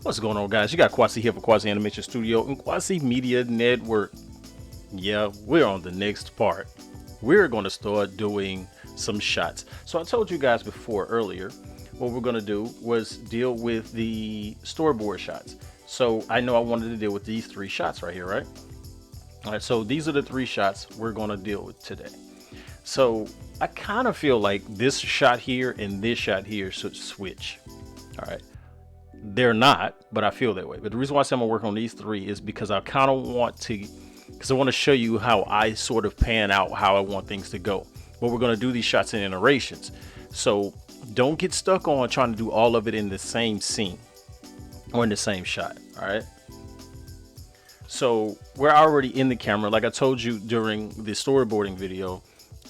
What's going on, guys? You got Quasi here for Quasi Animation Studio and Quasi Media Network. Yeah, we're on the next part. We're going to start doing some shots. So I told you guys before earlier, what we're going to do was deal with the storyboard shots. So I know I wanted to deal with these 3 shots right here, right? All right, so these are the 3 shots we're going to deal with today. So I kind of feel like this shot here and this shot here should switch. All right. They're not, but I feel that way. But the reason why I say I'm gonna work on these 3 is because I kind of want to, because I want to show you how I sort of pan out how I want things to go. But we're gonna do these shots in iterations. So don't get stuck on trying to do all of it in the same scene or in the same shot. All right. So we're already in the camera. Like I told you during the storyboarding video,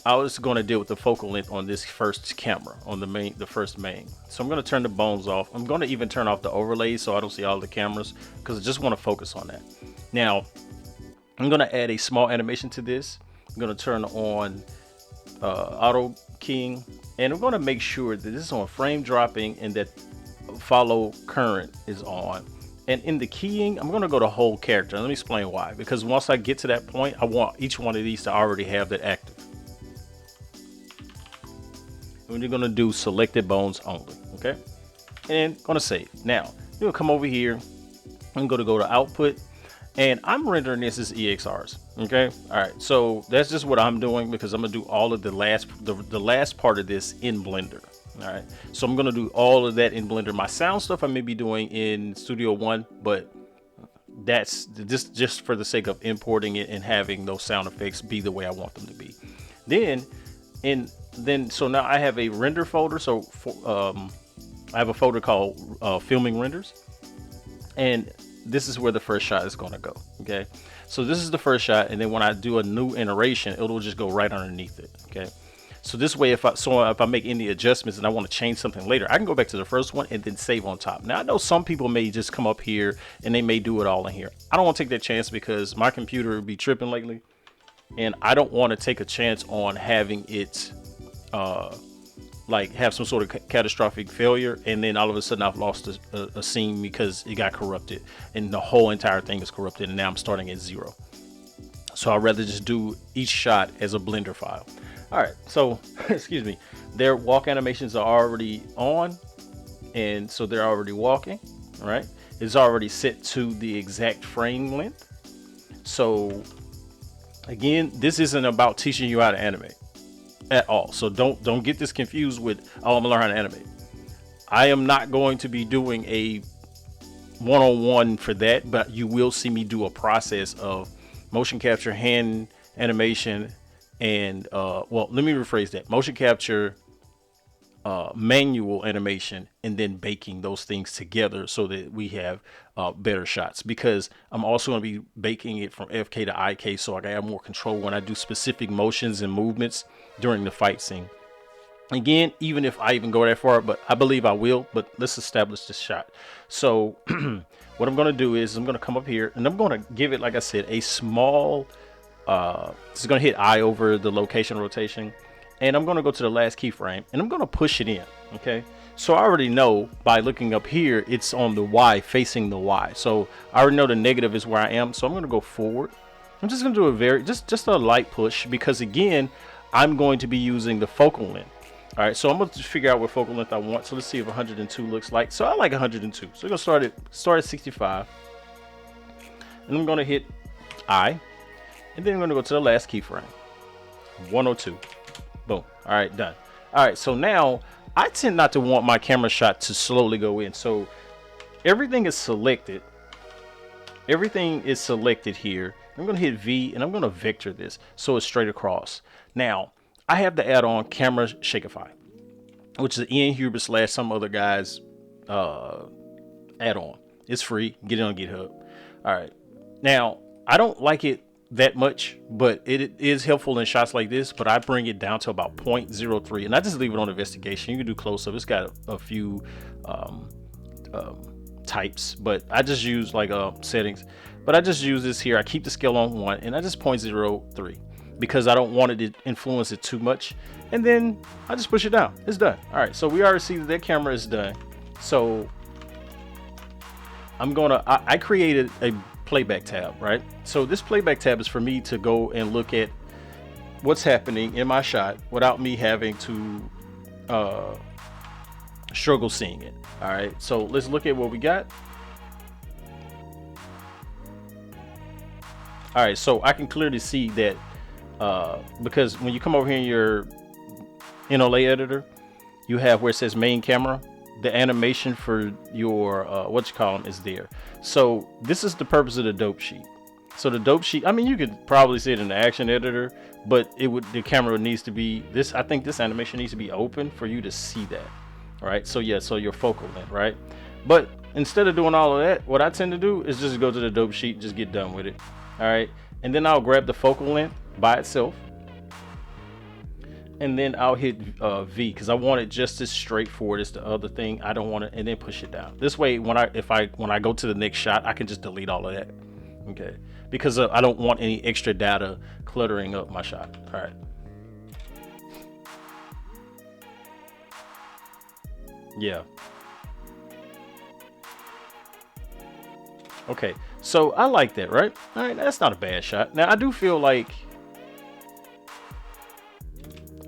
I was going to deal with the focal length on this first camera, on the first main. So I'm going to turn the bones off. I'm going to even turn off the overlays so I don't see all the cameras, because I just want to focus on that. Now, I'm going to add a small animation to this. I'm going to turn on auto keying, and I'm going to make sure that this is on frame dropping and that follow current is on. And in the keying, I'm going to go to whole character. Let me explain why. Because once I get to that point, I want each one of these to already have that active. And you're going to do selected bones only. Okay. And going to save. Now, you're going to come over here. I'm going to go to output. And I'm rendering this as EXRs. Okay. All right. So that's just what I'm doing, because I'm going to do all of the last part of this in Blender. All right. So I'm going to do all of that in Blender. My sound stuff I may be doing in Studio One, but that's just for the sake of importing it and having those sound effects be the way I want them to be. So now I have a render folder. So I have a folder called filming renders, and this is where the first shot is going to go. Okay. So this is the first shot. And then when I do a new iteration, it'll just go right underneath it. Okay. So this way, if I make any adjustments and I want to change something later, I can go back to the first one and then save on top. Now I know some people may just come up here and they may do it all in here. I don't want to take that chance because my computer be tripping lately, and I don't want to take a chance on having it like have some sort of catastrophic failure, and then all of a sudden I've lost a scene because it got corrupted and the whole entire thing is corrupted, and now I'm starting at 0. So I'd rather just do each shot as a Blender file. All right, so excuse me, their walk animations are already on, and so they're already walking. All right, it's already set to the exact frame length. So again, this isn't about teaching you how to animate at all. So don't get this confused with, oh, I'm gonna learn how to animate. I am not going to be doing a one-on-one for that, but you will see me do a process of motion capture, hand animation, and well, let me rephrase that: motion capture, manual animation, and then baking those things together so that we have better shots. Because I'm also going to be baking it from FK to IK, so I can have more control when I do specific motions and movements during the fight scene. Again, even if I even go that far, but I believe I will. But let's establish this shot. So what I'm going to do is I'm going to come up here and I'm going to give it, like I said, a small it's going to hit I over the location rotation, and I'm going to go to the last keyframe and I'm going to push it in. Okay, so I already know by looking up here it's on the Y, facing the Y, so I already know the negative is where I am. So I'm going to go forward. I'm just going to do a very just a light push, because again, I'm going to be using the focal length. All right, so I'm going to figure out what focal length I want. So let's see if 102 looks like. So I like 102, so we're going to start at 65, and I'm going to hit I. And then I'm going to go to the last keyframe, 102. Boom. All right, done. All right, so now I tend not to want my camera shot to slowly go in. So everything is selected. Everything is selected here. I'm going to hit V, and I'm going to vector this so it's straight across. Now, I have the add-on Camera Shakeify, which is Ian Hubert / some other guy's add-on. It's free. Get it on GitHub. All right. Now, I don't like it that much, but it is helpful in shots like this. But I bring it down to about 0.03, and I just leave it on investigation. You can do close-up. It's got a few types, but I just use like settings. But I just use this here. I keep the scale on 1, and I just 0.03 because I don't want it to influence it too much. And then I just push it down. It's done. All right, so we already see that camera is done. So I created a playback tab, right? So this playback tab is for me to go and look at what's happening in my shot without me having to uh, struggle seeing it. All right, so let's look at what we got. All right, so I can clearly see that because when you come over here in your NLA editor, you have where it says main camera, the animation for your what you call them is there. So this is the purpose of the dope sheet. So the dope sheet, I mean, you could probably see it in the action editor, but the camera needs to be this. I think this animation needs to be open for you to see that. All right, so yeah, so your focal length, right? But instead of doing all of that, what I tend to do is just go to the dope sheet, just get done with it. All right, and then I'll grab the focal length by itself, and then I'll hit V because I want it just as straightforward as the other thing. I don't want it, and then push it down. This way, when I go to the next shot, I can just delete all of that. Okay, because I don't want any extra data cluttering up my shot. All right. Yeah. Okay. So I like that, right? All right. That's not a bad shot. Now I do feel like.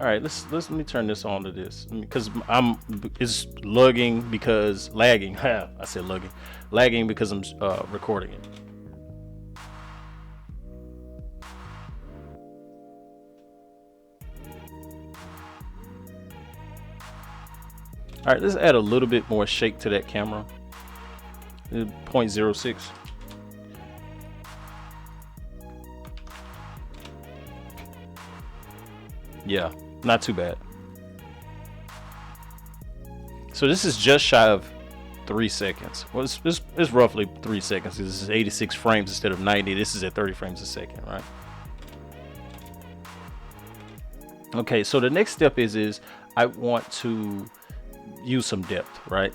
All right. Let me turn this on to this because it's lagging. I said lagging because I'm recording it. All right. Let's add a little bit more shake to that camera. 0.06. Yeah, not too bad. So this is just shy of 3 seconds. Well, it's roughly 3 seconds. This is 86 frames instead of 90. This is at 30 frames a second, right? Okay, so the next step is I want to use some depth, right?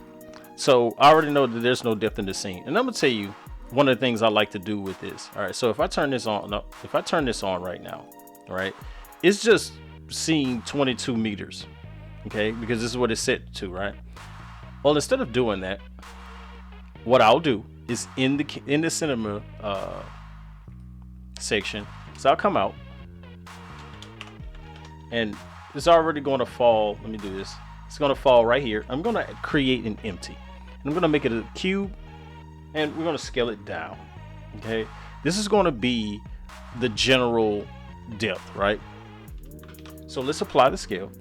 So I already know that there's no depth in the scene, and I'm gonna tell you one of the things I like to do with this. All right, so if I turn this on, if I turn this on right now, right, it's just seeing 22 meters, okay, because this is what it's set to, right? Well, instead of doing that, what I'll do is in the cinema section, so I'll come out, and it's already going to fall. Let me do this. It's going to fall right here. I'm going to create an empty, and I'm going to make it a cube, and we're going to scale it down. Okay, this is going to be the general depth, right? So let's apply the scale.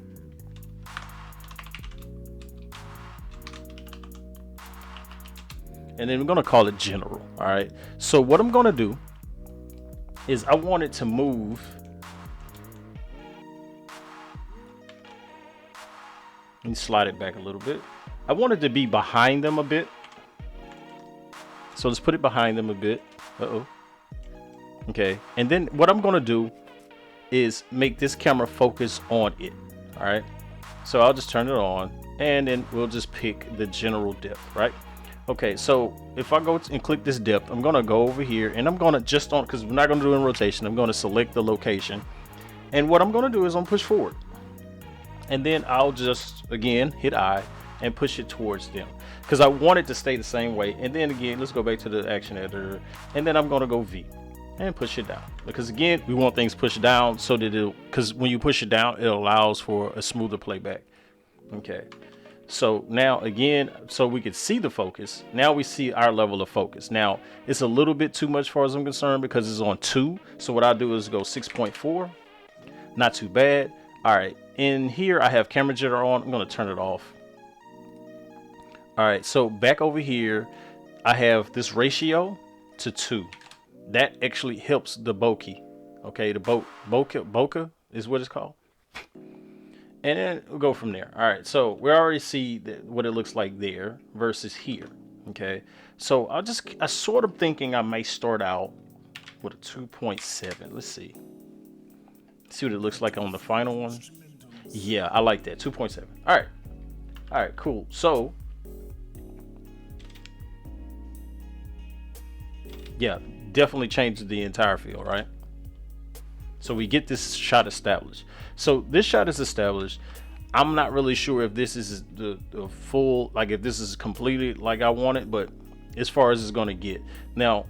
And then we're going to call it general. All right. So what I'm going to do is I want it to move. Let me slide it back a little bit. I want it to be behind them a bit. So let's put it behind them a bit. Uh-oh. Okay. And then what I'm going to do is make this camera focus on it. All right. So I'll just turn it on, and then we'll just pick the general depth, right? Okay, so if I go and click this depth, I'm gonna go over here, and I'm gonna just on, because we're not gonna do it in rotation, I'm gonna select the location, and what I'm gonna do is I'm push forward, and then I'll just again hit I and push it towards them, because I want it to stay the same way. And then again, let's go back to the action editor, and then I'm gonna go V and push it down, because again, we want things pushed down so that because when you push it down, it allows for a smoother playback. Okay. So now again, so we could see the focus. Now we see our level of focus. Now it's a little bit too much as far as I'm concerned because it's on 2. So what I do is go 6.4. Not too bad. All right. In here, I have camera jitter on. I'm going to turn it off. All right. So back over here, I have this ratio to 2. That actually helps the bokeh. Okay. The bokeh is what it's called. And then we'll go from there. All right, so we already see what it looks like there versus here. Okay, so I sort of thinking I may start out with a 2.7. Let's see what it looks like on the final one. Yeah, I like that 2.7. All right, cool. So yeah, definitely changes the entire feel, right? So we get this shot established. So this shot is established. I'm not really sure if this is the full, like if this is completely like I want it, but as far as it's going to get. Now,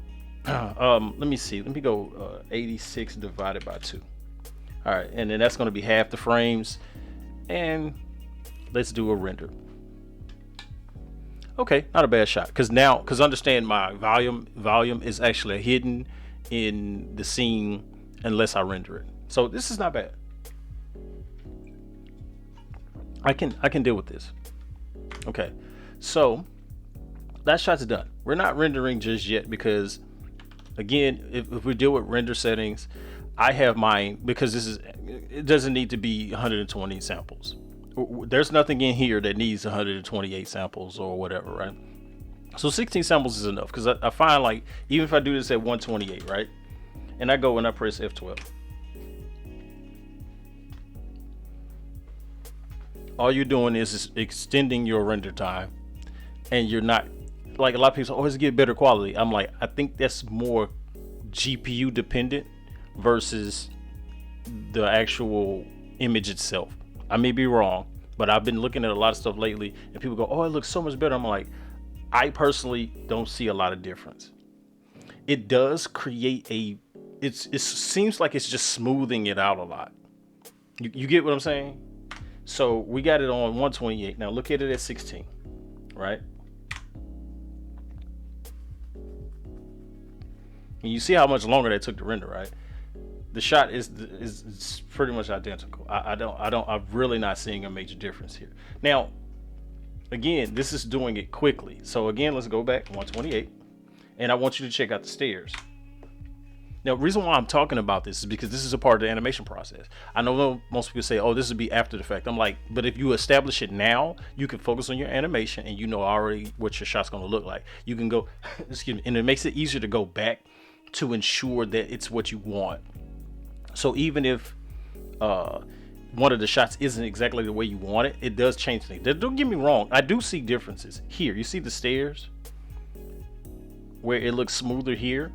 let me see. Let me go 86 divided by 2. All right, and then that's going to be half the frames. And let's do a render. Okay, not a bad shot. Because understand my volume is actually hidden in the scene unless I render it. So this is not bad. I can deal with this. Okay, so that shot's done. We're not rendering just yet because, again, if we deal with render settings, I have mine because it doesn't need to be 120 samples. There's nothing in here that needs 128 samples or whatever, right? So 16 samples is enough because I find like even if I do this at 128, right, and I go and I press F12, all you're doing is extending your render time, and you're not, like a lot of people always get better quality. I'm like, I think that's more GPU dependent versus the actual image itself. I may be wrong, but I've been looking at a lot of stuff lately and people go, oh, it looks so much better. I'm like, I personally don't see a lot of difference. It does create it seems like it's just smoothing it out a lot. You get what I'm saying? So we got it on 128. Now look at it at 16, right? And you see how much longer that took to render, right? The shot is pretty much identical. I'm really not seeing a major difference here. Now, again, this is doing it quickly. So again, let's go back 128, and I want you to check out the stairs. Now, the reason why I'm talking about this is because this is a part of the animation process. I know most people say, oh, this would be after the fact. I'm like, but if you establish it now, you can focus on your animation and you know already what your shot's going to look like. You can go, excuse me, and it makes it easier to go back to ensure that it's what you want. So even if one of the shots isn't exactly the way you want it, it does change things. Don't get me wrong, I do see differences. Here, you see the stairs where it looks smoother here,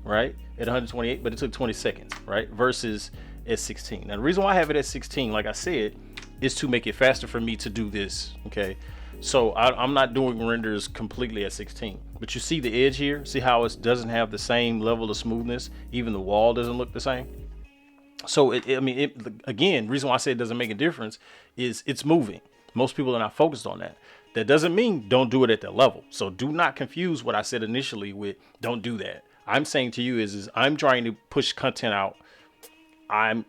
right? At 128, but it took 20 seconds, right? Versus at 16. Now, the reason why I have it at 16, like I said, is to make it faster for me to do this, okay? So I'm not doing renders completely at 16, but you see the edge here? See how it doesn't have the same level of smoothness? Even the wall doesn't look the same. So again, reason why I say it doesn't make a difference is it's moving. Most people are not focused on that. That doesn't mean don't do it at that level. So do not confuse what I said initially with don't do that. I'm saying to you is I'm trying to push content out. I'm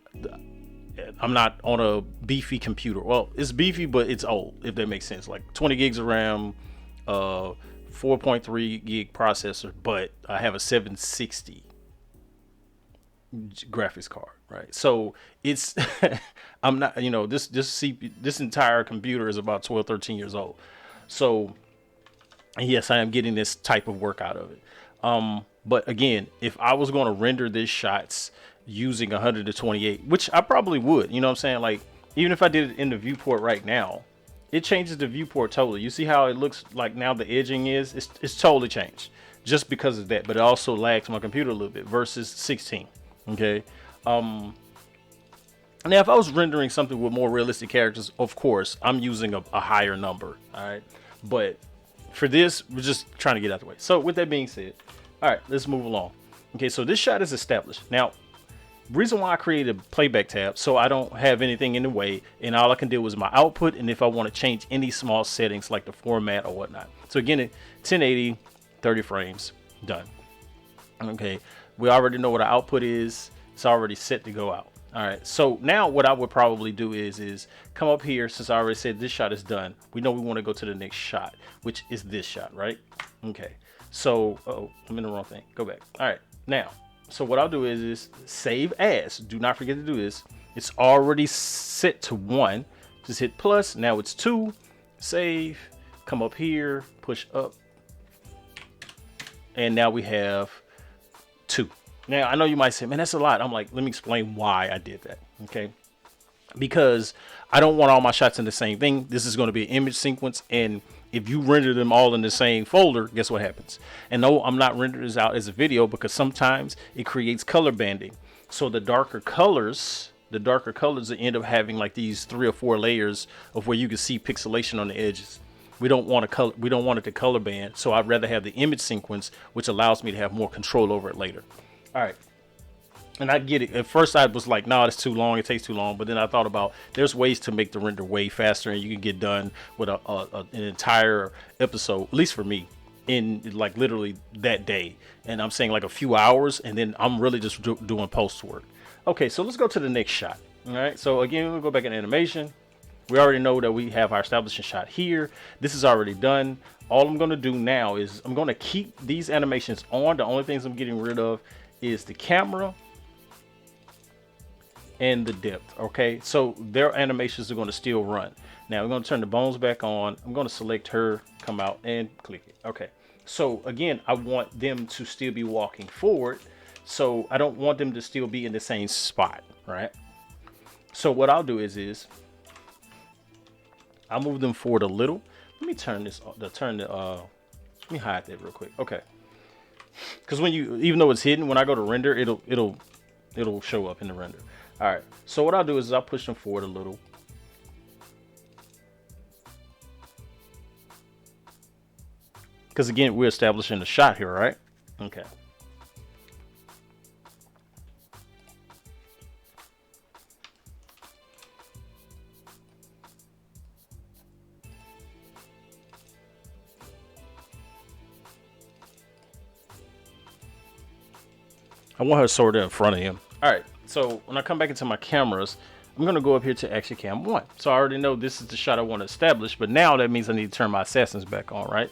not on a beefy computer. Well, it's beefy, but it's old, if that makes sense. Like 20 gigs of RAM, 4.3 gig processor, but I have a 760 graphics card, right? So it's I'm not, this entire computer is about 12, 13 years old. So yes, I am getting this type of work out of it. But again, if I was going to render these shots using 128, which I probably would, you know what I'm saying? Like, even if I did it in the viewport right now, it changes the viewport totally. You see how it looks like now the edging it's totally changed just because of that, but it also lags my computer a little bit versus 16. Okay. Now if I was rendering something with more realistic characters, of course, I'm using a higher number. All right. But for this, we're just trying to get out the way. So with that being said, all right, let's move along. Okay. So this shot is established. Now, reason why I created a playback tab, so I don't have anything in the way, and all I can do is my output, and if I want to change any small settings like the format or whatnot. So again, 1080, 30 frames, done. Okay, we already know what our output is. It's already set to go out. All right, so now what I would probably do is come up here. Since I already said this shot is done, we know we want to go to the next shot, which is this shot, right? Okay, so I'm in the wrong thing. Go back. All right, now. So what I'll do is save as. Do not forget to do this. It's already set to 1. Just hit plus. Now it's 2. Save. Come up here. Push up. And now we have 2. Now I know you might say, man, that's a lot. I'm like, let me explain why I did that. Okay. Because I don't want all my shots in the same thing. This is going to be an image sequence, and if you render them all in the same folder, guess what happens? And no, I'm not rendering this out as a video because sometimes it creates color banding. So the darker colors end up having like these 3 or 4 layers of where you can see pixelation on the edges. we don't want it to color band. So I'd rather have the image sequence, which allows me to have more control over it later. All right. And I get it. At first I was like, no, it's too long. It takes too long. But then I thought about there's ways to make the render way faster, and you can get done with an entire episode, at least for me, in like literally that day. And I'm saying like a few hours, and then I'm really just doing post work. Okay, so let's go to the next shot. All right. So again, we'll go back in animation. We already know that we have our establishing shot here. This is already done. All I'm going to do now is I'm going to keep these animations on. The only things I'm getting rid of is the camera and the depth. Okay, so their animations are going to still run. Now we're going to turn the bones back on. I'm going to select her, come out, and click it. Okay, so again, I want them to still be walking forward, so I don't want them to still be in the same spot, right? So what I'll do is I'll move them forward a little. Let me turn this, let me hide that real quick. Okay, because when you, even though it's hidden, when I go to render, it'll show up in the render. All right, so what I'll do is I'll push them forward a little. Because again, we're establishing the shot here, right? Okay. I want her sort of in front of him. All right. So when I come back into my cameras, I'm going to go up here to Action Cam 1. So I already know this is the shot I want to establish, but now that means I need to turn my assassins back on, right?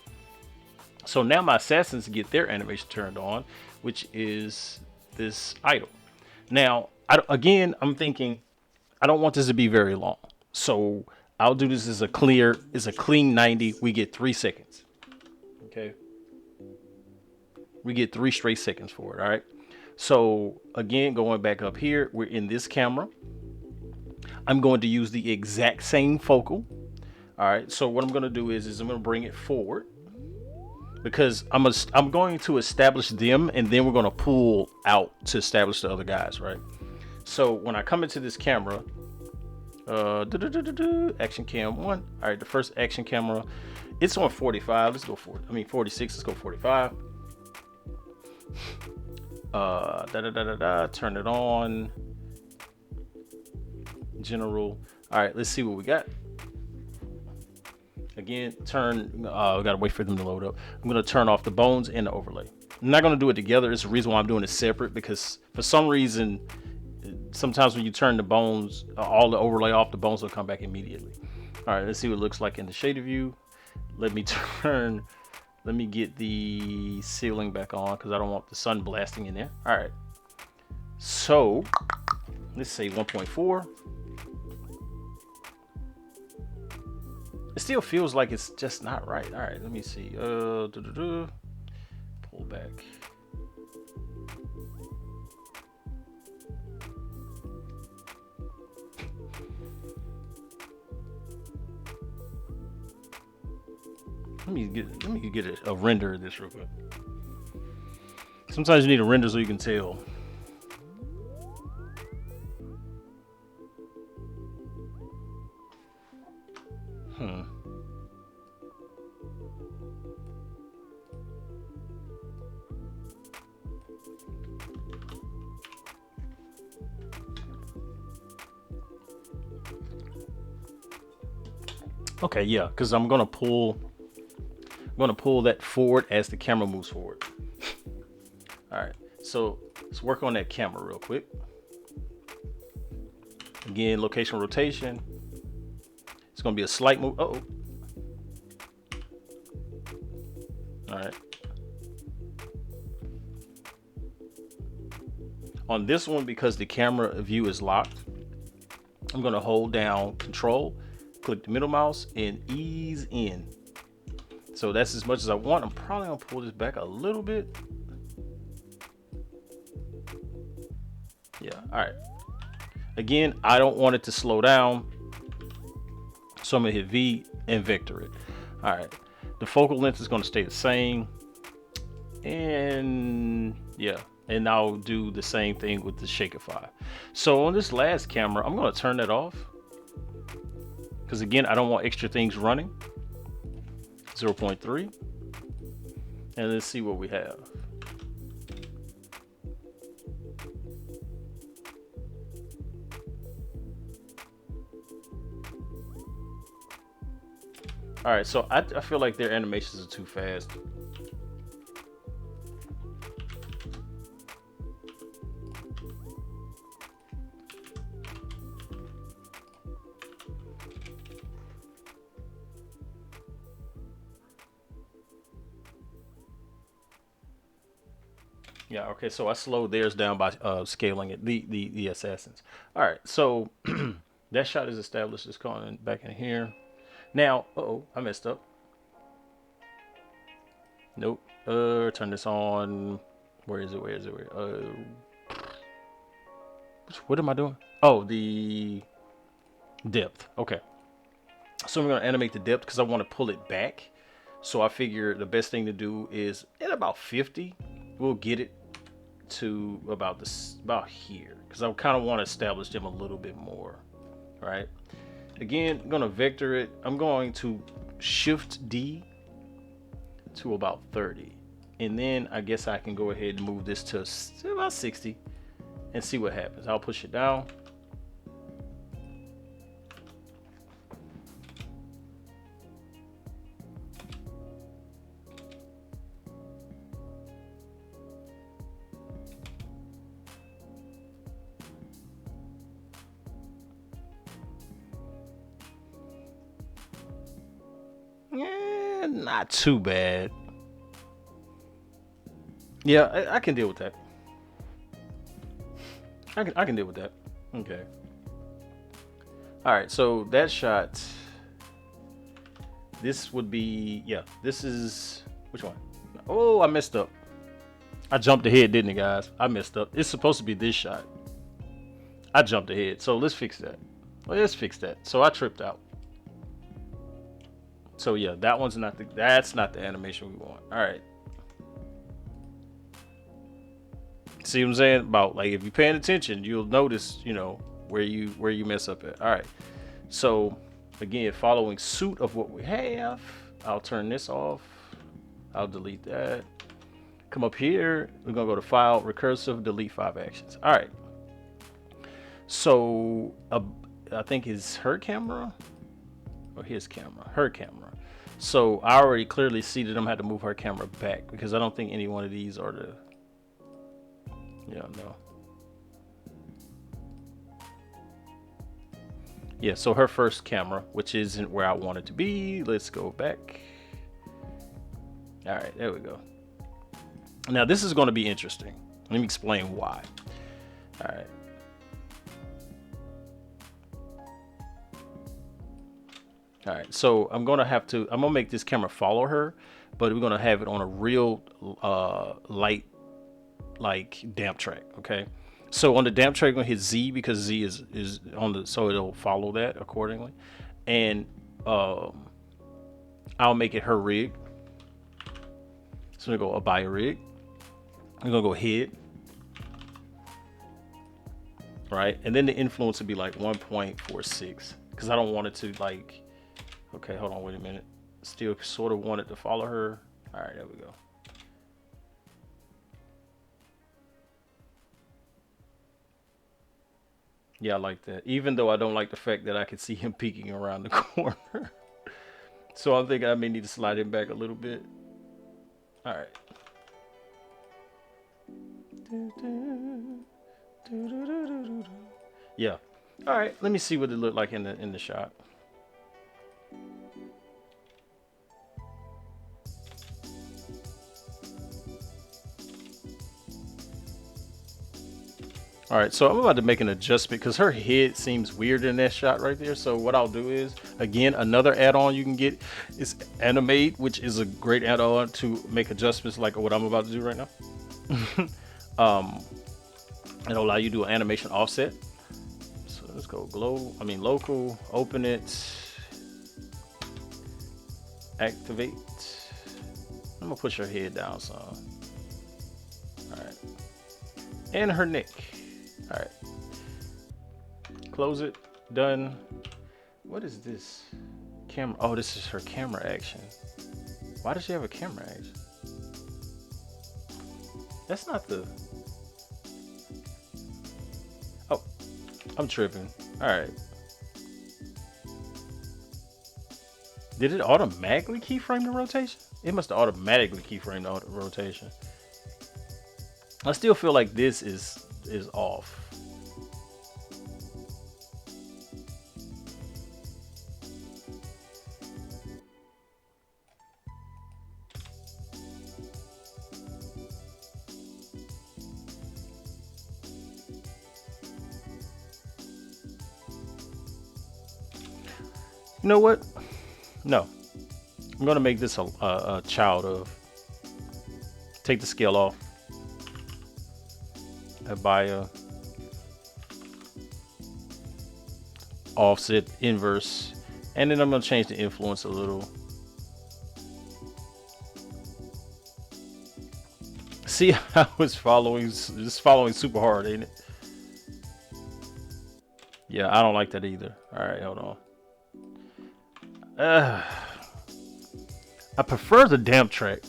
So now my assassins get their animation turned on, which is this idle. Now, I'm thinking I don't want this to be very long. So I'll do this as a clean 90. We get 3 seconds. Okay. We get 3 straight seconds for it, all right? So again, going back up here, we're in this camera. I'm going to use the exact same focal. All right. So what I'm going to do is I'm going to bring it forward because I'm going to establish them, and then we're going to pull out to establish the other guys. Right. So when I come into this camera, Action Cam 1. All right. The first action camera, it's on 45. Let's go for it. 46. Let's go 45. Turn it on. General. All right, let's see what we got. Again, we gotta wait for them to load up. I'm gonna turn off the bones and the overlay. I'm not gonna do it together. It's the reason why I'm doing it separate, because for some reason, sometimes when you turn the bones, all the overlay off, the bones will come back immediately. All right, let's see what it looks like in the shader view. Let me get the ceiling back on because I don't want the sun blasting in there. All right. So let's say 1.4. It still feels like it's just not right. All right, let me see. Pull back. Let me get a render of this real quick. Sometimes you need a render so you can tell. Okay, yeah, because I'm gonna pull that forward as the camera moves forward. All right, so let's work on that camera real quick. Again, location rotation. It's gonna be a slight move. All right. On this one, because the camera view is locked, I'm gonna hold down Control, click the middle mouse, and ease in. So that's as much as I want. I'm probably gonna pull this back a little bit. Yeah, all right. Again, I don't want it to slow down, so I'm gonna hit V and vector it. All right, the focal length is gonna stay the same, and yeah, and I'll do the same thing with the Shakeify. So on this last camera, I'm gonna turn that off because again, I don't want extra things running. 0.3. And let's see what we have. All right, so I feel like their animations are too fast. Yeah, okay, so I slowed theirs down by scaling it, the assassins. All right, so that shot is established. It's going back in here. Now, uh-oh, I messed up. Nope. Turn this on. Where is it? Where is it? Where? What am I doing? Oh, the depth. Okay. So I'm gonna animate the depth because I want to pull it back. So I figure the best thing to do is at about 50, we'll get it to about about here because I kind of want to establish them a little bit more, right? Again, I'm gonna vector it. I'm going to Shift D to about 30, and then I guess I can go ahead and move this to about 60 and see what happens. I'll push it down. Yeah, not too bad. Yeah, I can deal with that. I can deal with that. Okay. All right, so that shot. This would be, yeah. This is which one? Oh, I messed up. I jumped ahead, didn't I, guys? I messed up. It's supposed to be this shot. I jumped ahead, so let's fix that. Well, let's fix that. So I tripped out. So yeah, that one's not the. That's not the animation we want. All right. See what I'm saying? About like if you're paying attention, you'll notice, you know, where you mess up at. All right. So again, following suit of what we have, I'll turn this off. I'll delete that. Come up here. We're gonna go to File, Recursive, Delete 5 actions. All right. So I think it's her camera or his camera. Her camera. So I already clearly see that I'm gonna have to move her camera back because I don't think any one of these are the. Yeah, no. Yeah, so her first camera, which isn't where I want it to be. Let's go back. All right, there we go. Now this is going to be interesting. Let me explain why. All right. All right, so I'm gonna make this camera follow her, but we're gonna have it on a real light, like damp track. Okay, so on the damp track, I'm gonna hit Z because Z is on the, so it'll follow that accordingly, and I'll make it her rig. So I'm gonna go buy a rig. I'm gonna go head, right, and then the influence would be like 1.46 because I don't want it to like. Okay, hold on, wait a minute. Still sort of want it to follow her. All right, there we go. Yeah, I like that. Even though I don't like the fact that I can see him peeking around the corner. So I'm thinking I may need to slide him back a little bit. All right. Yeah. All right, let me see what it looked like in the shot. All right, so I'm about to make an adjustment because her head seems weird in that shot right there. So what I'll do is, again, another add-on you can get is Animate, which is a great add-on to make adjustments like what I'm about to do right now. It'll allow you to do an animation offset. So let's go local, open it, activate. I'm gonna push her head down some. All right, and her neck. All right, close it, done. What is this? Camera, oh, this is her camera action. Why does she have a camera edge? That's not the... Oh, I'm tripping. Alright. Did it automatically keyframe the rotation? It must have automatically keyframed the rotation. I still feel like this is off. You know what? No. I'm going to make this a child of. Take the scale off. Abaya. Offset, inverse. And then I'm going to change the influence a little. See how it's following super hard, ain't it? Yeah, I don't like that either. All right, hold on. I prefer the damp track.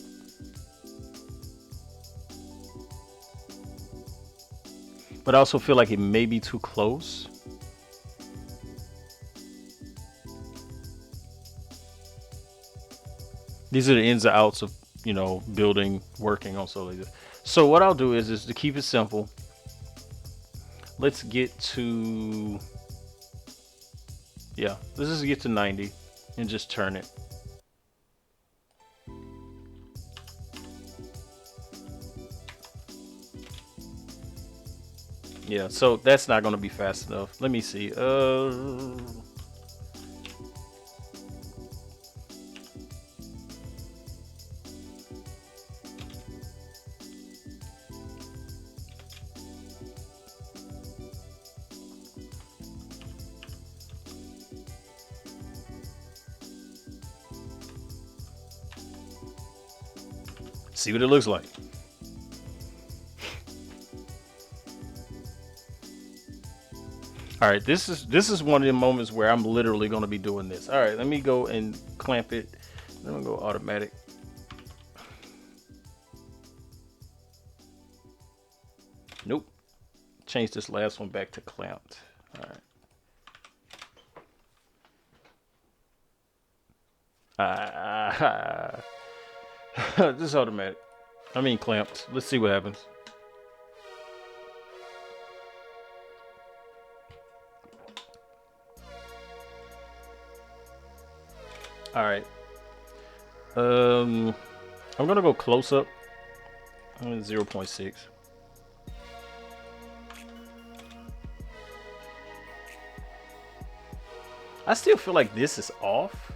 But I also feel like it may be too close. These are the ins and outs of, you know, working on something like this. So what I'll do is to keep it simple. Let's get to, yeah, let's just get to 90 and just turn it. Yeah, so that's not going to be fast enough. Let me see. See what it looks like. All right, this is one of the moments where I'm literally going to be doing this. All right, let me go and clamp it. Then I'm going to go automatic. Nope. Change this last one back to clamped. All right. This is automatic. I mean clamped. Let's see what happens. All right. I'm gonna go close up. 0.6. I still feel like this is off.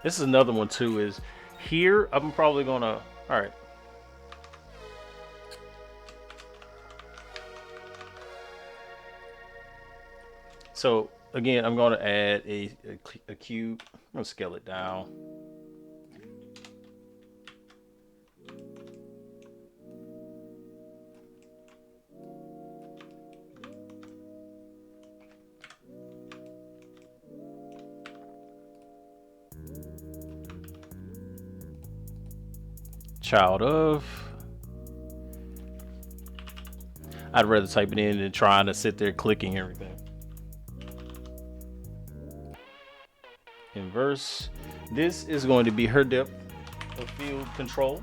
This is another one too, is here I'm probably gonna, all right. So again, I'm gonna add a cube. I'm gonna scale it down. Child of. I'd rather type it in than trying to sit there clicking everything. Inverse. This is going to be her depth of field control.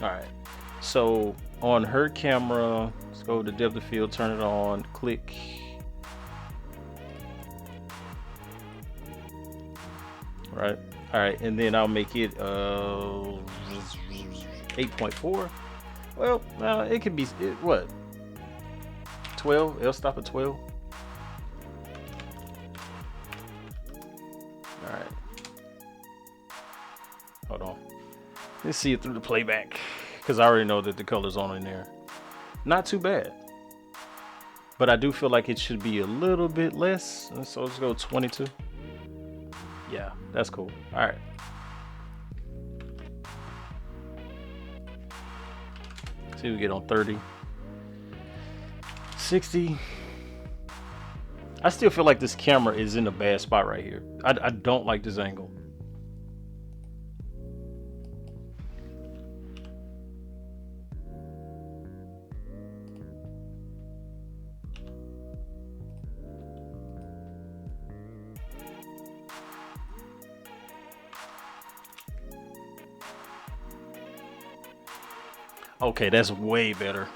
All right. So on her camera, let's go to depth of field, turn it on, click. Right. All right, and then I'll make it 8.4. Well, it could be what? 12. It'll stop at 12. All right. Hold on. Let's see it through the playback, because I already know that the color's on in there. Not too bad. but I do feel like it should be a little bit less. So let's go 22. Yeah, that's cool. All right. See, we get on 30, 60. I still feel like this camera is in a bad spot right here. I don't like this angle. Okay, that's way better.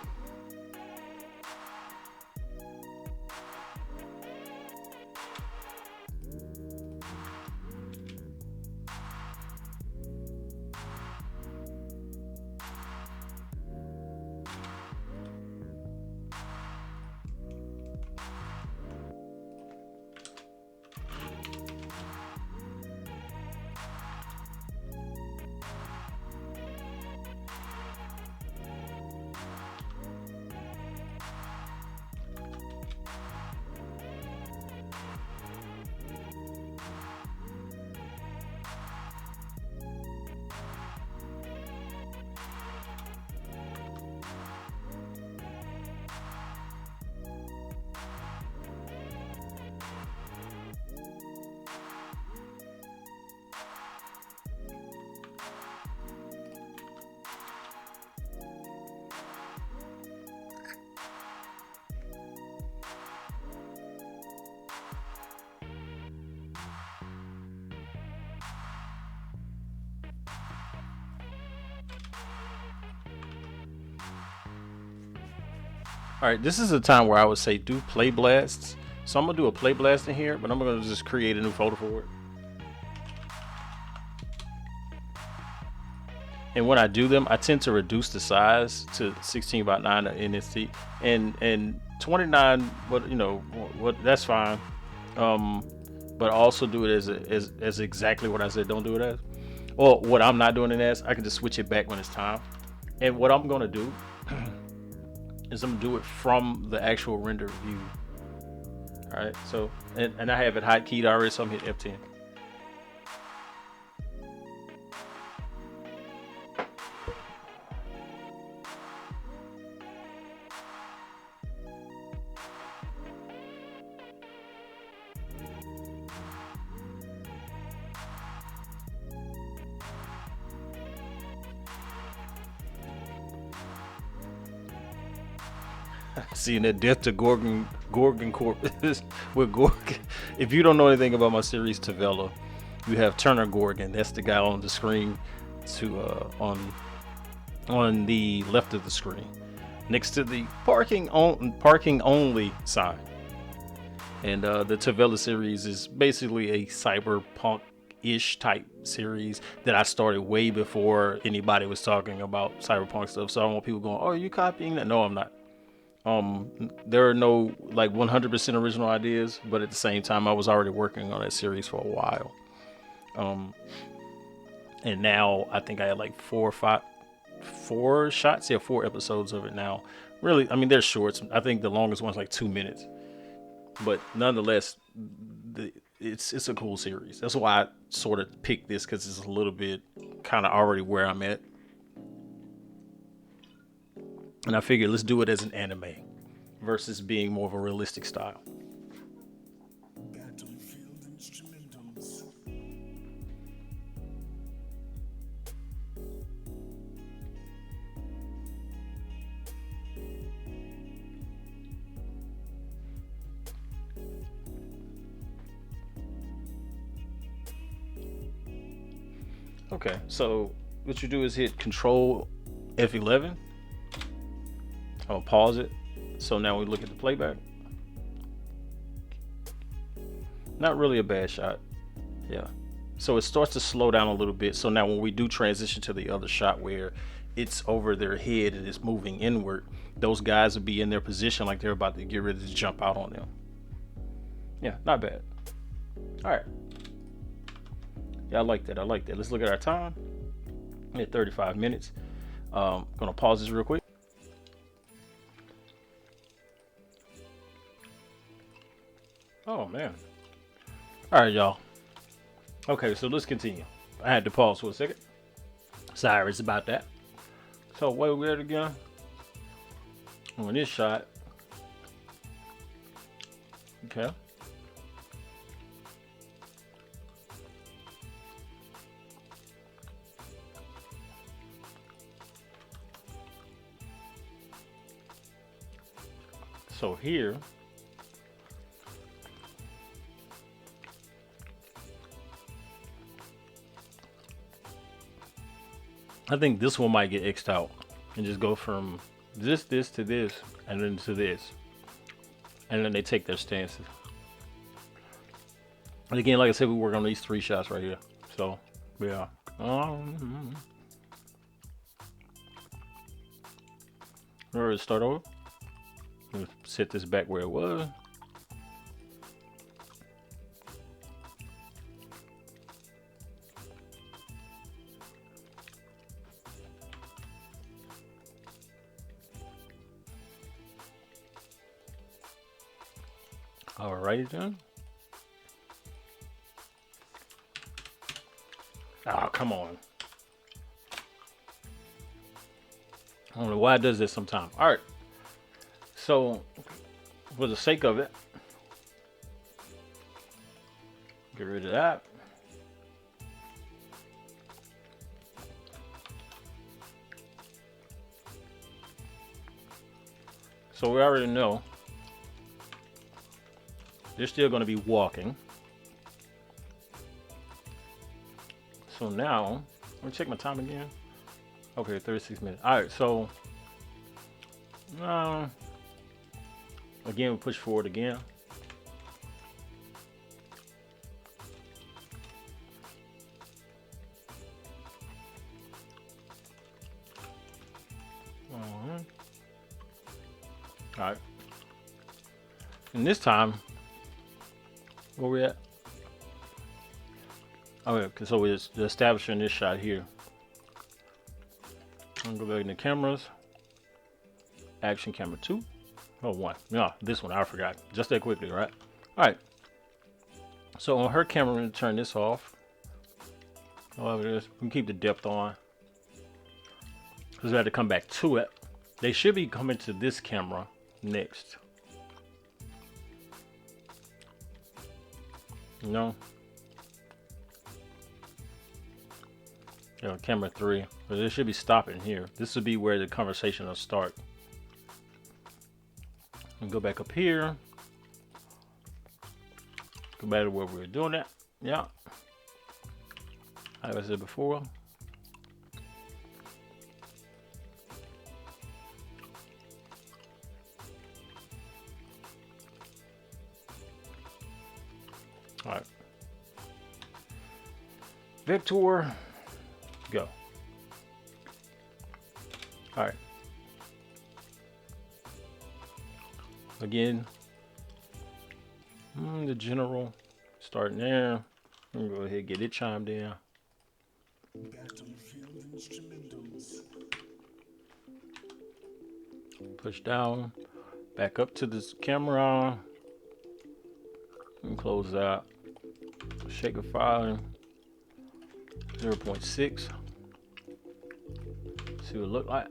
All right, this is a time where I would say do play blasts. So I'm gonna do a play blast in here, but I'm gonna just create a new folder for it. And when I do them, I tend to reduce the size to 16 by 9 NST and 29. What what that's fine. But also do it as exactly what I said. Don't do it as. Or what I'm not doing it as. I can just switch it back when it's time. And what I'm gonna do is I'm gonna do it from the actual render view. All right, so and I have it hotkeyed already, so I'm hitting F10. Seeing that death to Gorgon Corp with Gorgon. If you don't know anything about my series Tavella, you have Turner Gorgon. That's the guy on the screen to on the left of the screen, next to the parking only sign. And the Tavella series is basically a cyberpunk-ish type series that I started way before anybody was talking about cyberpunk stuff. So I don't want people going, "Oh, are you copying that?" No, I'm not. There are no like 100% original ideas, but at the same time, I was already working on that series for a while. And now I think I had like 4 shots, yeah, 4 episodes of it now. Really, I mean, they're shorts. I think the longest one's like 2 minutes, but nonetheless, it's a cool series. That's why I sort of picked this, because it's a little bit kind of already where I'm at. And I figured let's do it as an anime versus being more of a realistic style. Battlefield instrumentals. Okay, so what you do is hit Control F11. I'll pause it. So now we look at the playback. Not really a bad shot. Yeah. So it starts to slow down a little bit. So now when we do transition to the other shot where it's over their head and it's moving inward, those guys will be in their position like they're about to get ready to jump out on them. Yeah, not bad. All right. Yeah, I like that. I like that. Let's look at our time. At 35 minutes. Gonna pause this real quick. man. All right, y'all. Okay, so let's continue. I had to pause for a second. Sorry about that. So where we at again? On this shot. Okay. So here, I think this one might get X'd out and just go from this to this, and then to this. And then they take their stances. And again, like I said, we work on these 3 shots right here. So, yeah. Remember to start over? Let's set this back where it was. Alrighty then. Oh, come on. I don't know why it does this sometimes. All right. So, for the sake of it, get rid of that. So we already know they're still going to be walking. So now, let me check my time again. Okay, 36 minutes. All right, so again, we push forward again. All right. And this time, where we at? Okay, so we're establishing this shot here. I'm gonna go back into cameras. Action camera 2. Oh, 1. No, this one I forgot. Just that quickly, right? All right. So on her camera, we're gonna turn this off. However, it is, we can keep the depth on because we had to come back to it. They should be coming to this camera next. No. Yeah, camera 3. But it should be stopping here. This would be where the conversation will start. And go back up here. Go back to where we were doing that. Yeah. Like I said before. All right. Victor, go. All right. Again, the general starting there. I'm gonna go ahead and get it chimed in. Battlefield instrumentals. Push down, back up to this camera, and close that. Shaker file 0.6. See what it look like.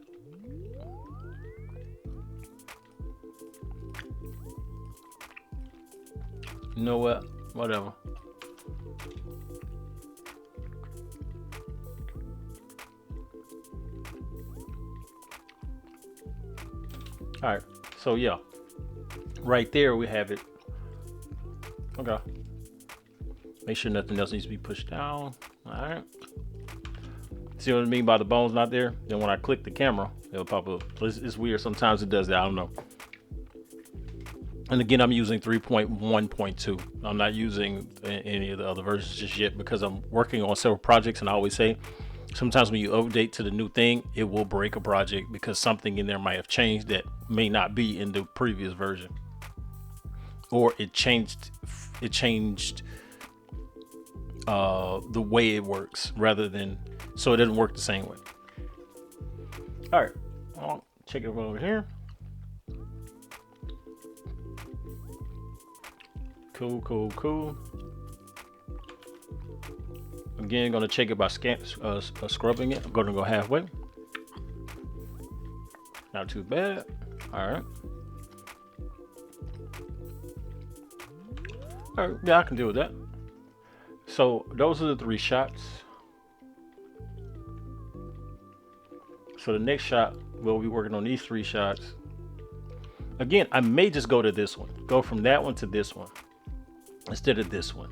You know what? Whatever. All right. So yeah, right there we have it. Okay. Make sure nothing else needs to be pushed down. All right. See what I mean by the bones not there? Then when I click the camera, it'll pop up. It's weird. Sometimes it does that. I don't know. And again, I'm using 3.1.2. I'm not using any of the other versions just yet because I'm working on several projects. And I always say, sometimes when you update to the new thing, it will break a project because something in there might have changed that may not be in the previous version. Or it changed the way it works rather than, so it doesn't work the same way. All right, I'll check it over here. Cool. Again, gonna check it by scrubbing it. I'm gonna go halfway. Not too bad. All right. All right, yeah, I can deal with that. So those are the 3 shots. So the next shot, we'll be working on these 3 shots. Again, I may just go to this one. Go from that one to this one instead of this one.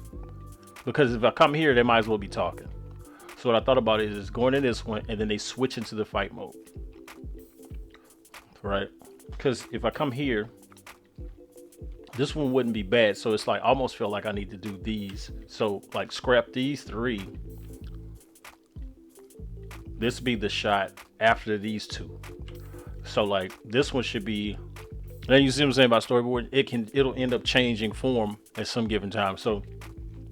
Because if I come here, they might as well be talking. So what I thought about is going to this one and then they switch into the fight mode. Right? Because if I come here, this one wouldn't be bad. So it's like, I almost feel like I need to do these. So like scrap these 3. This be the shot after these 2. So like this one should be, then you see what I'm saying about storyboard? It'll end up changing form at some given time. So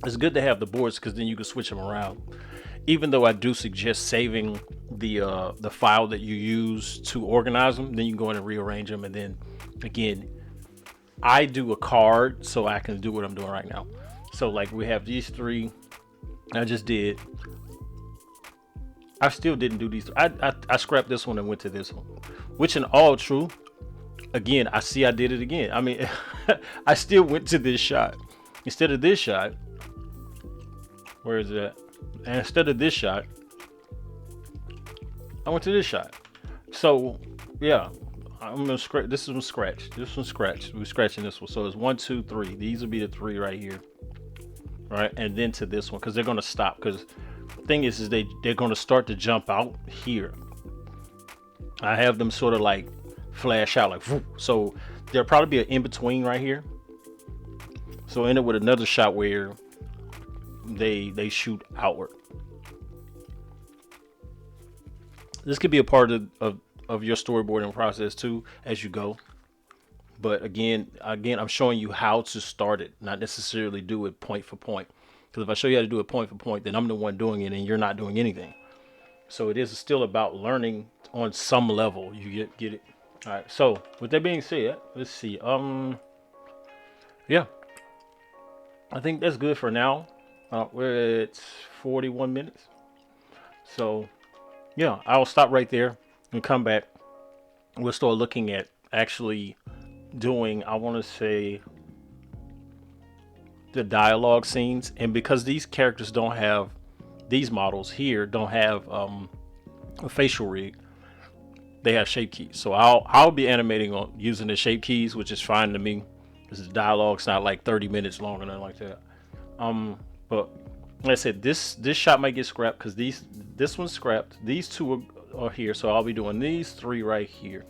it's good to have the boards because then you can switch them around. Even though I do suggest saving the file that you use to organize them, then you can go in and rearrange them. And then again, I do a card so I can do what I'm doing right now. So like we have these 3. I just did. I still didn't do these. I scrapped this one and went to this one, which in all true. Again, I see I did it again. I mean, I still went to this shot instead of this shot. Where is it? And instead of this shot, I went to this shot. So yeah, I'm gonna scratch. This is scratch. This one's scratched. We're scratching this one. So it's 1, 2, 3. These will be the 3 right here, right? And then to this one because they're gonna stop. Because the thing is they're gonna start to jump out here. I have them sort of like flash out like whoop. So there'll probably be an in between right here. So end up with another shot where they shoot outward. This could be a part of your storyboarding process too as you go. But again, I'm showing you how to start it, not necessarily do it point for point. Because if I show you how to do it point for point, then I'm the one doing it and you're not doing anything. So it is still about learning on some level. You get it. All right. So with that being said, let's see. Yeah, I think that's good for now. We're at 41 minutes. So yeah, I'll stop right there and come back. We'll start looking at actually doing, I want to say, the dialogue scenes. And because these characters don't have, these models here don't have a facial rig, they have shape keys. So I'll be animating on using the shape keys, which is fine to me because the dialogue's not like 30 minutes long or nothing like that. But like I said, this shot might get scrapped because this one's scrapped. These 2 are here, so I'll be doing these 3 right here.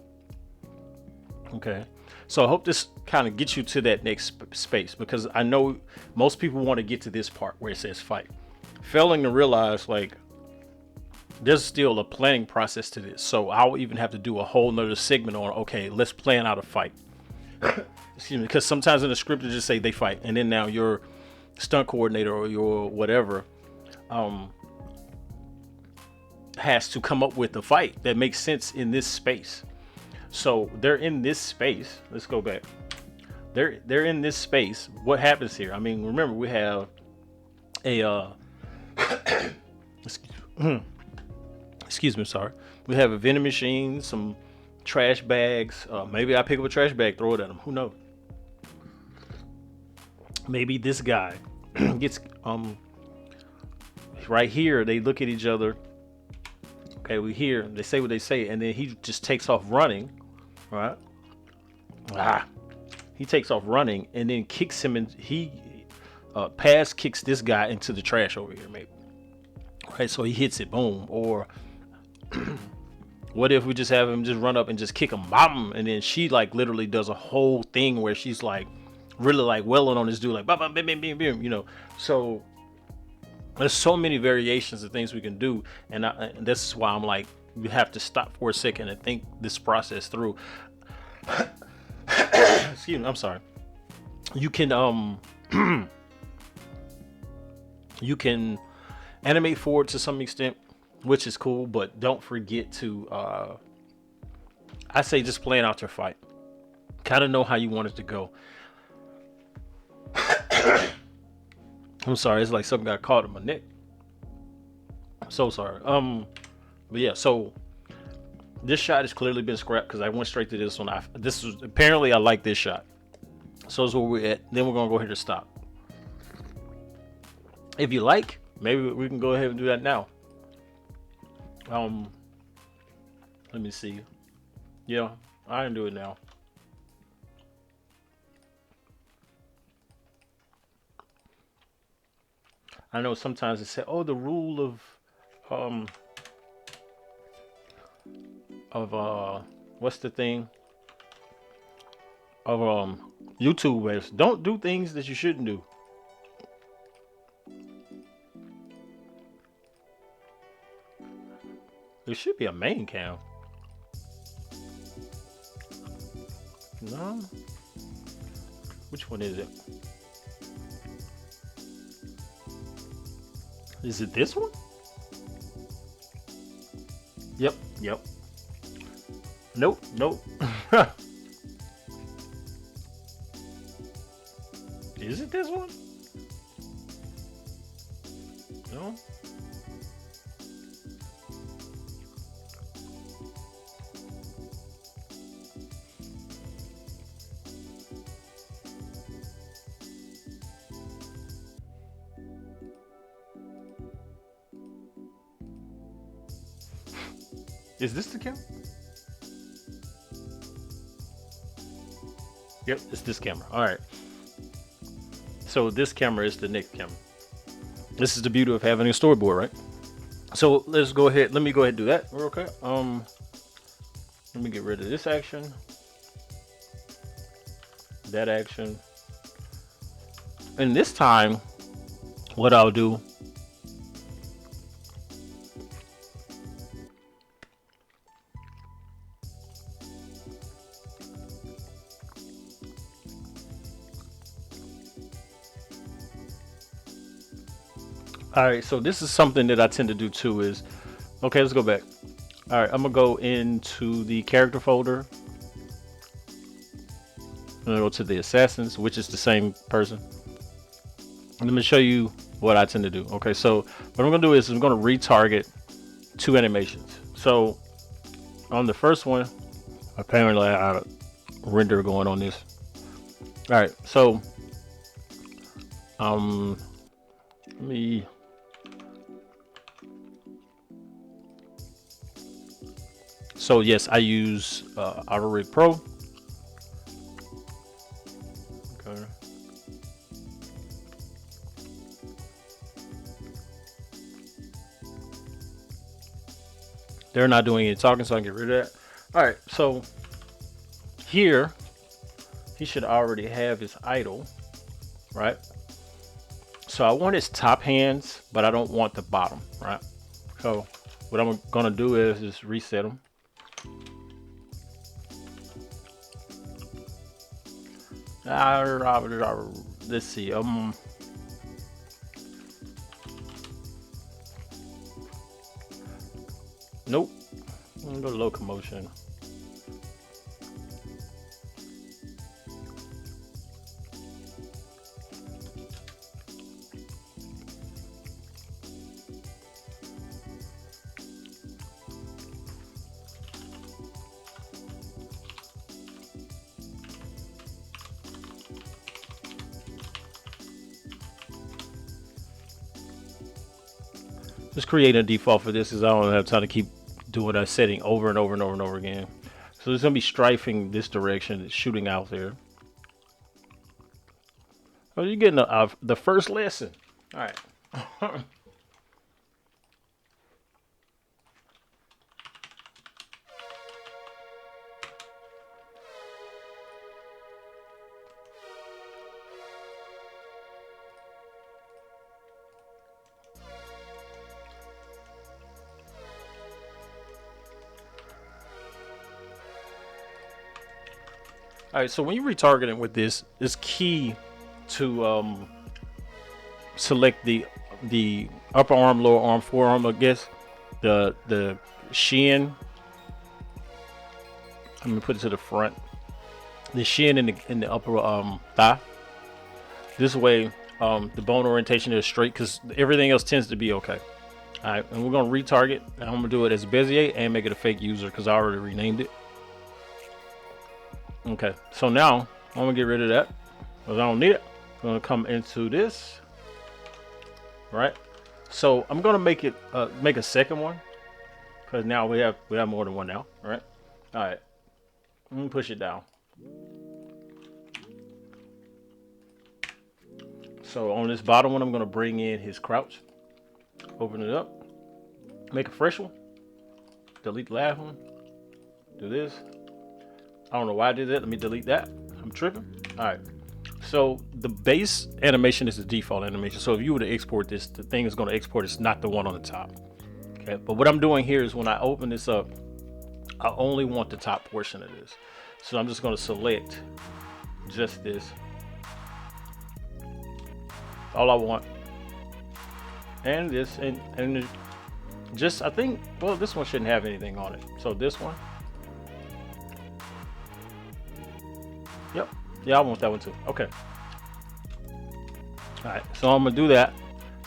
Okay, so I hope this kind of gets you to that next space because I know most people want to get to this part where it says fight, failing to realize like there's still a planning process to this. So I'll even have to do a whole nother segment on, okay, let's plan out a fight. Excuse me, because sometimes in the script they just say they fight, and then now your stunt coordinator or your whatever has to come up with a fight that makes sense in this space. So they're in this space. Let's go back. They're in this space. What happens here? I mean, remember we have a excuse me, sorry. We have a vending machine, some trash bags. Maybe I pick up a trash bag, throw it at them. Who knows? Maybe this guy gets right here. They look at each other. Okay, we hear they say what they say, and then he just takes off running. Right? He takes off running and then kicks him, and he pass kicks this guy into the trash over here, maybe. Right, so he hits it, boom. Or what if we just have him just run up and just kick him, bam, and then she like literally does a whole thing where she's like really like welling on this dude, like bam, bam, bam, bam, bam, bam, you know. So there's so many variations of things we can do, and this is why I'm like, you have to stop for a second and think this process through. Excuse me, I'm sorry. You can you can animate forward to some extent, which is cool, but don't forget to I say just plan out your fight. Kind of know how you want it to go. I'm sorry, it's like something got caught in my neck. So sorry. But yeah, so this shot has clearly been scrapped because I went straight to this one. This was apparently I like this shot. So that's where we're at. Then we're gonna go ahead and stop. If you like, maybe we can go ahead and do that now. Let me see. Yeah, I can do it now. I know sometimes they say, "Oh, the rule um of what's the thing of YouTube is don't do things that you shouldn't do." There should be a main cam. No, which one is it? Is it this one? Yep, yep. Nope, nope. Is it this one? No. Is this the camera? Yep, it's this camera. All right. So this camera is the next camera. This is the beauty of having a storyboard, right? So let's go ahead. Let me go ahead and do that real quick. Let me get rid of this action, that action, and this time, what I'll do. All right, so this is something that I tend to do too is, okay, let's go back. All right, I'm gonna go into the character folder. I'm gonna go to the assassins, which is the same person. And let me show you what I tend to do. Okay, so what I'm gonna do is I'm gonna retarget two animations. So on the first one, apparently I have a render going on this. All right, so let me. So yes, I use Auto Rig Pro. Okay. They're not doing any talking, so I can get rid of that. All right, so here he should already have his idle, right? So I want his top hands, but I don't want the bottom, right? So what I'm gonna do is just reset them. Let's see. Nope. I'm gonna go to locomotion. Just create a default for this because I don't have time to keep doing that setting over and over and over and over again. So it's gonna be strafing this direction, it's shooting out there. Oh, you're getting the first lesson. All right. All right, so when you're retargeting with this, it's key to select the upper arm, lower arm, forearm. I guess the shin. I'm gonna put it to the front. The shin in the upper thigh. This way, The bone orientation is straight because everything else tends to be okay. All right, and we're gonna retarget. And I'm gonna do it as Bezier and make it a fake user because I already renamed it. Okay, so now I'm gonna get rid of that because I don't need it. I'm gonna come into this, right? So I'm gonna make it make a second one because now we have more than one now, right? All right, let me push it down. So on this bottom one, I'm gonna bring in his crouch, open it up, make a fresh one, delete the last one, do this. I don't know why I did that. Let me delete that. I'm tripping. All right. So the base animation is the default animation. So if you were to export this, the thing is going to export. It's not the one on the top. Okay. But what I'm doing here is when I open this up, I only want the top portion of this. So I'm just going to select just this. All I want. And this and just I think, well, this one shouldn't have anything on it. So this one. Yep. Yeah, I want that one too. Okay. All right. So I'm gonna do that.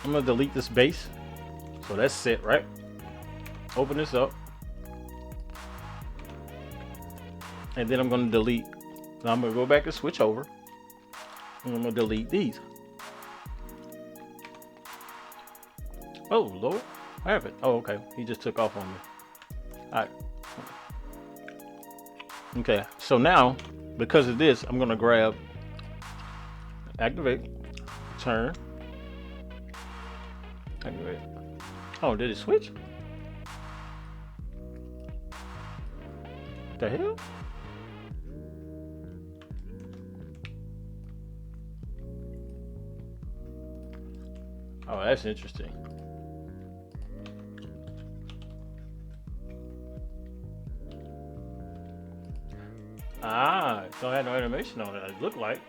I'm gonna delete this base. So that's set, right? Open this up. And then I'm gonna delete. Now I'm gonna go back and switch over. And I'm gonna delete these. Oh Lord, what happened? Oh, okay. He just took off on me. All right. Okay. So now, because of this, I'm gonna grab, activate, turn, activate. Oh, did it switch? What the hell? Oh, that's interesting. Ah, don't have no animation on it. It looked like.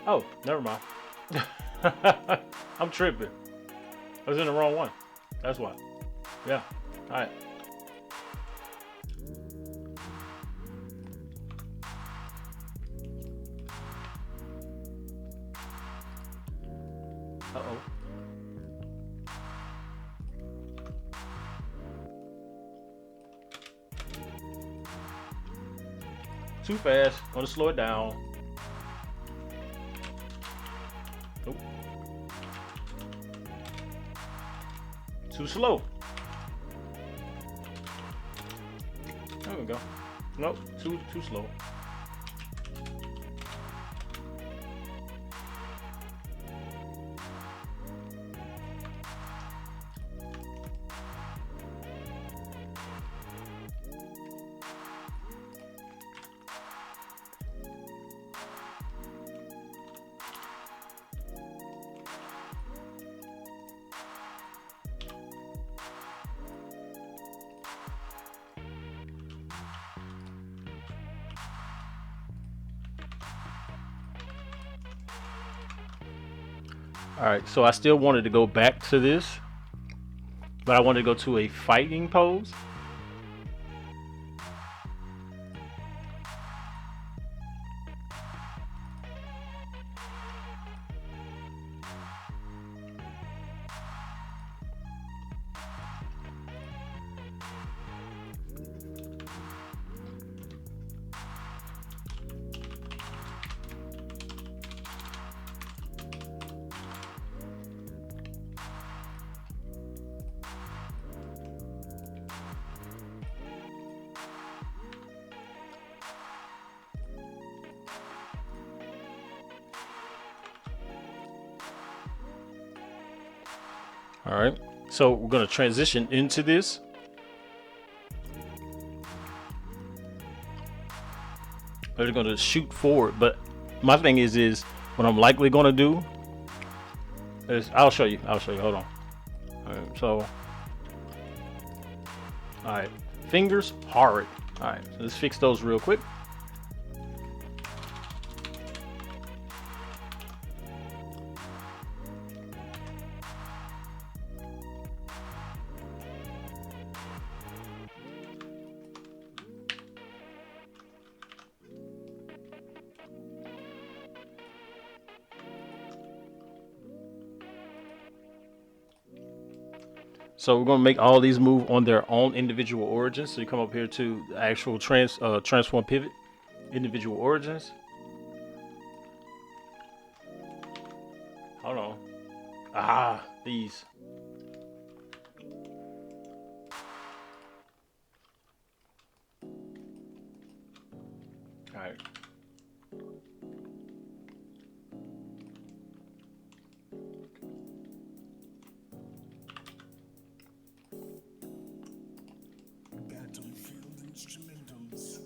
Oh, never mind. I'm tripping. I was in the wrong one. That's why. Yeah. All right. Uh-oh. Too fast. Want to slow it down. Nope. Too slow. There we go. Nope. Too slow. All right, so I still wanted to go back to this, but I wanted to go to a fighting pose. All right, so we're going to transition into this. We're going to shoot forward, but my thing is what I'm likely going to do is I'll show you. Hold on. All right, so all right, fingers hard. All right, so let's fix those real quick. So we're gonna make all these move on their own individual origins. So you come up here to the actual transform pivot, individual origins. Hold on. Ah, these. All right. Battlefield instrumentals.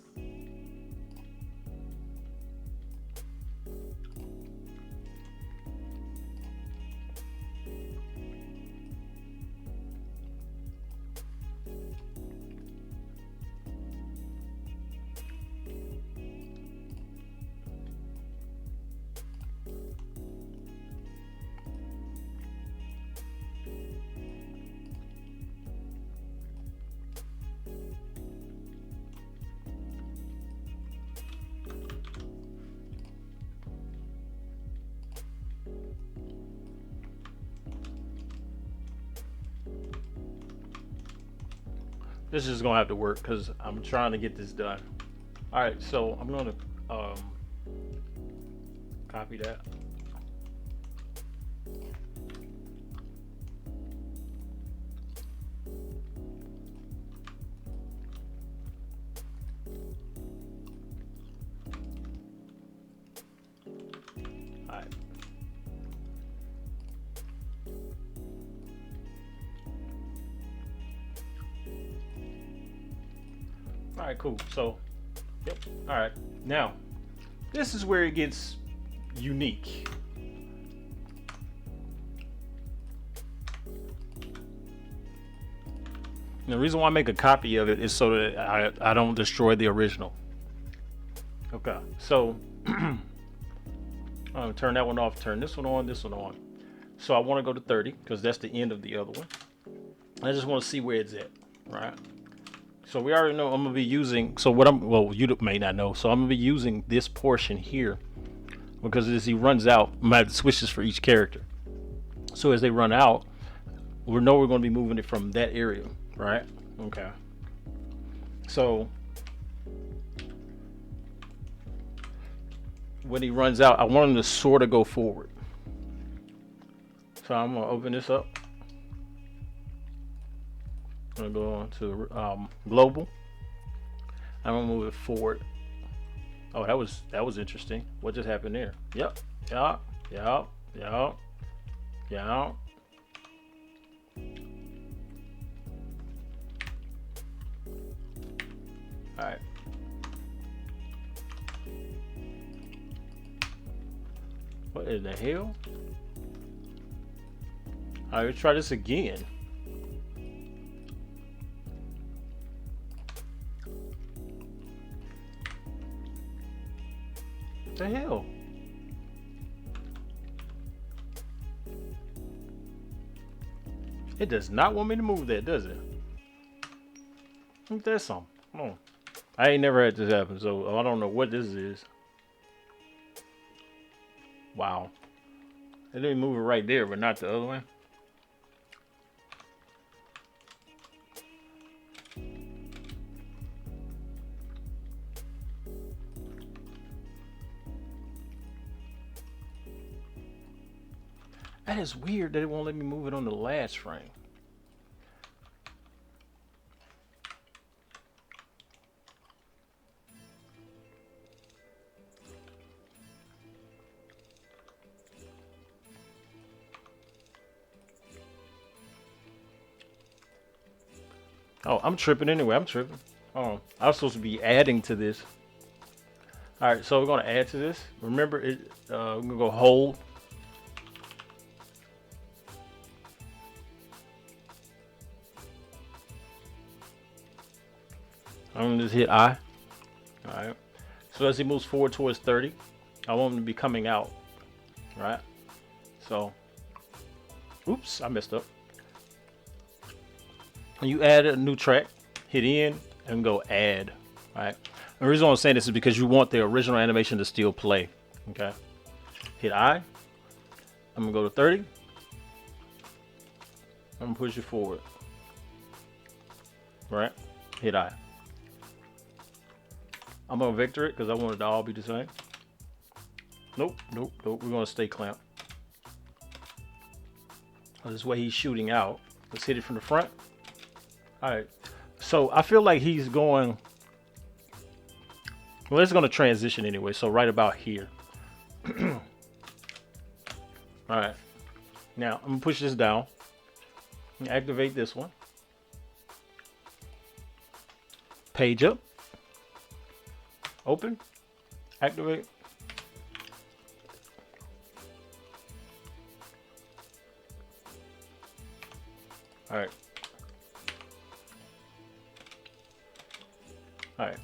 This is gonna have to work because I'm trying to get this done. All right, so I'm gonna copy that. All right. All right, cool. So, yep. All right. Now, this is where it gets unique. And the reason why I make a copy of it is so that I don't destroy the original. Okay, so I'm gonna turn that one off, turn this one on, this one on. So I want to go to 30 because that's the end of the other one. I just want to see where it's at, right? So we already know I'm gonna be using. So what well, you may not know. So I'm gonna be using this portion here because as he runs out, I have switches for each character. So as they run out, we know we're gonna be moving it from that area, right? Okay. So when he runs out, I want him to sort of go forward. So I'm gonna open this up. I'm gonna go on to global. I'm gonna move it forward. Oh, that was interesting. What just happened there? Yep. Yep. Yep. Yep. Yep. All right. What in the hell? All right, let's try this again. What the hell? It does not want me to move that, does it? Ain't that something? Come on. I ain't never had this happen, so I don't know what this is. Wow. It didn't move it right there, but not the other way. That is weird that it won't let me move it on the last frame. Oh, I'm tripping anyway. I'm tripping. Oh, I was supposed to be adding to this. All right, so we're gonna add to this. Remember, we're gonna go hold. I'm gonna just hit I. All right. So as he moves forward towards 30, I want him to be coming out. Right. So, oops, I messed up. When you add a new track, hit in and go add. All right. The reason why I'm saying this is because you want the original animation to still play. Okay. Hit I. I'm gonna go to 30. I'm gonna push it forward. right? Hit I. I'm gonna vector it because I want it to all be the same. Nope, nope, nope. We're gonna stay clamped. This way he's shooting out. Let's hit it from the front. All right. So I feel like he's going. Well, it's gonna transition anyway. So right about here. All right. Now I'm gonna push this down. Activate this one. Page up. Open. Activate. All right. All right.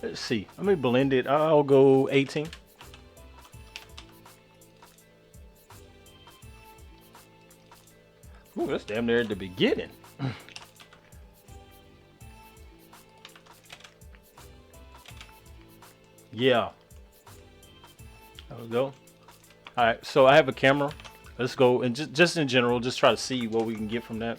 Let's see. Let me blend it. I'll go 18. Ooh, that's damn near at the beginning. Yeah. There we go. All right. So I have a camera. Let's go and just in general, just try to see what we can get from that.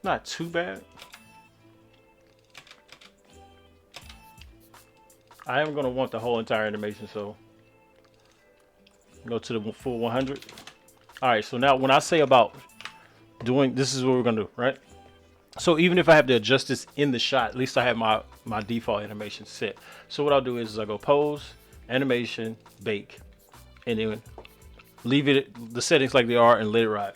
Not too bad. I am going to want the whole entire animation, so go to the full 100. All right, so now when I say about doing, this is what we're going to do, right? So even if I have to adjust this in the shot, at least I have my default animation set. So what I'll do is I go pose, animation, bake, and then leave it the settings like they are and let it ride.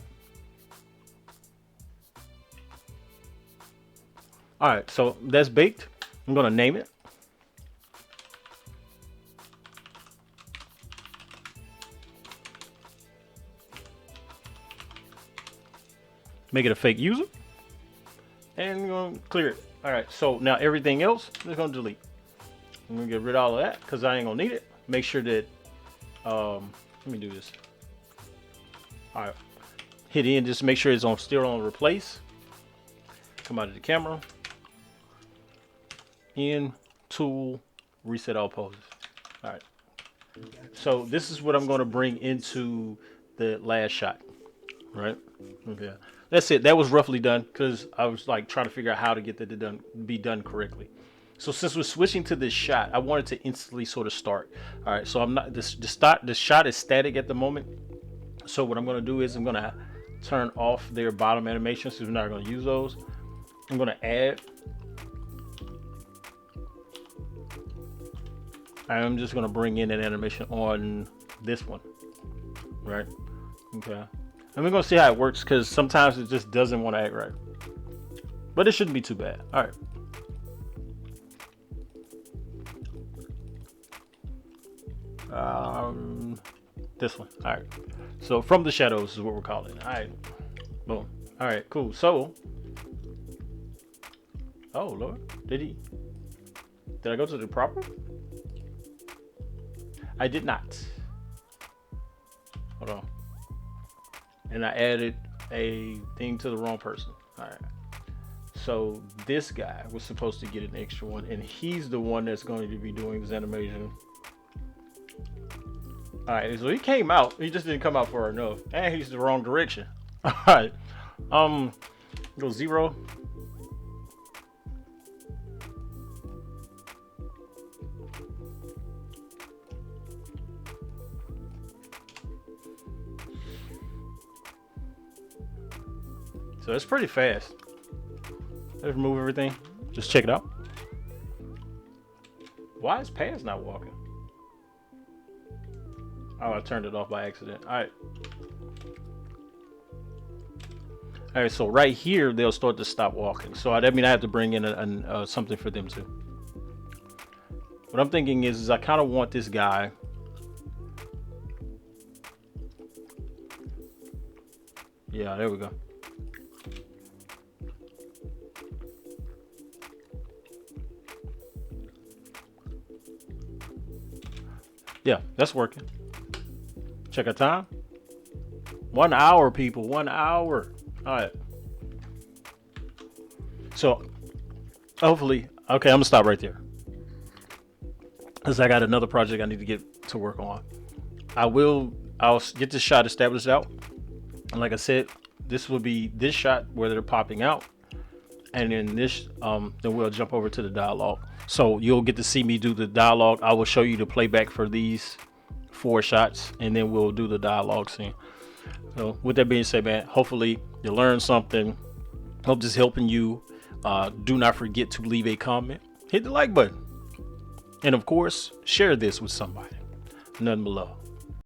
All right, so that's baked. I'm going to name it. Make it a fake user. And we're going to clear it. All right, so now everything else, we're going to delete. I'm going to get rid of all of that because I ain't going to need it. Make sure that, let me do this. All right, hit in, just make sure it's still on replace. Come out of the camera. In, tool, reset all poses. All right. So this is what I'm going to bring into the last shot, right? Okay. That's it. That was roughly done because I was like trying to figure out how to get that be done correctly. So since we're switching to this shot, I wanted to instantly sort of start. All right. So I'm not the shot is static at the moment. So what I'm going to do is I'm going to turn off their bottom animations because we're not going to use those. I'm going to add. I'm just going to bring in an animation on this one, right? Okay. And we're going to see how it works because sometimes it just doesn't want to act right. But it shouldn't be too bad. All right. This one. All right. So from the shadows is what we're calling it. All right. Boom. All right, cool. So, oh, Lord. Did I go to the proper? I did not. Hold on. And I added a thing to the wrong person. All right. So this guy was supposed to get an extra one, and he's the one that's going to be doing this animation. All right. So he came out. He just didn't come out far enough, and he's the wrong direction. All right. Go 0. So it's pretty fast. Let's remove everything. Just check it out. Why is Paz not walking? Oh, I turned it off by accident. All right. All right, so right here, they'll start to stop walking. So that means I have to bring in something for them too. What I'm thinking is I kind of want this guy. Yeah, there we go. Yeah, that's working. Check our time. 1 hour, people. 1 hour. All right. So hopefully, okay, I'm gonna stop right there because I got another project I need to get to work on. I'll get this shot established out. And like I said, this will be this shot where they're popping out. And then then we'll jump over to the dialogue. So you'll get to see me do the dialogue. I will show you the playback for these 4 shots, and then we'll do the dialogue scene. So with that being said, man, hopefully you learned something. Hope this is helping you. Do not forget to leave a comment, hit the like button, and of course, share this with somebody. Nothing below.